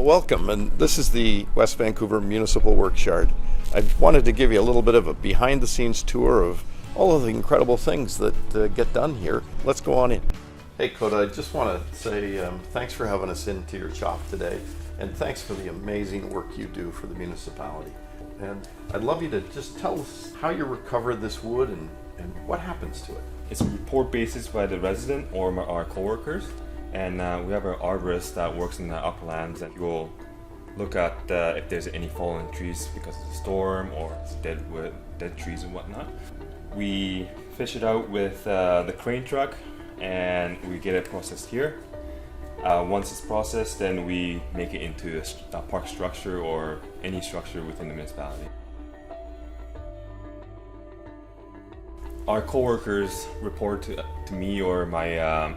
Well, welcome, and this is the West Vancouver Municipal Workyard. I wanted to give you a little bit of a behind-the-scenes tour of all of the incredible things that get done here. Let's go on in. Hey, Coda, I just want to say thanks for having us into your shop today, and thanks for the amazing work you do for the municipality. And I'd love you to just tell us how you recover this wood and what happens to it. It's a report basis by the resident or our coworkers, and we have an arborist that works in the uplands, and he will look at if there's any fallen trees because of the storm or dead wood, dead trees and whatnot. We fish it out with the crane truck, and we get it processed here. Once it's processed, then we make it into a park structure or any structure within the municipality. Our coworkers report to me or my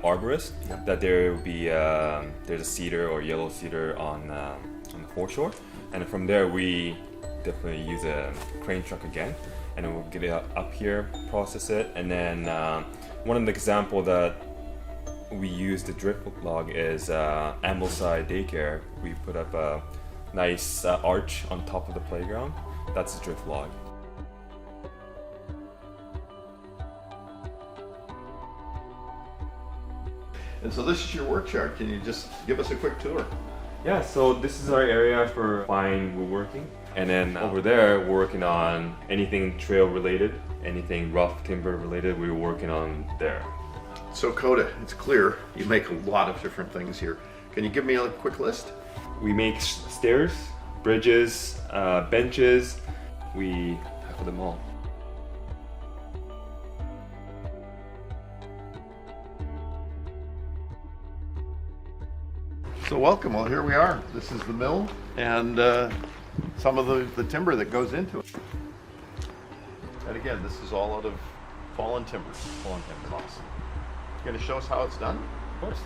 arborist that there will be there's a cedar or yellow cedar on the foreshore, and from there we definitely use a crane truck again, and then we'll get it up here, process it, and then one of the examples that we use the drift log is Ambleside Daycare. We put up a nice arch on top of the playground. That's the drift log. And so this is your workyard. Can you just give us a quick tour? Yeah, so this is our area for fine woodworking. And then over there, we're working on anything trail related, anything rough timber related, we're working on there. So Coda, it's clear you make a lot of different things here. Can you give me a quick list? We make stairs, bridges, benches, we tackle them all. So welcome, well here we are. This is the mill and some of the timber that goes into it. And again, this is all out of fallen timber. Awesome. You gonna show us how it's done? Of course.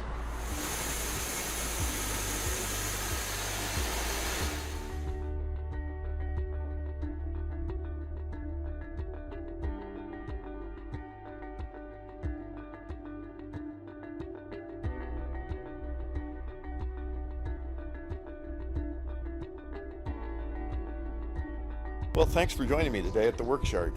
Well, thanks for joining me today at the Workyard.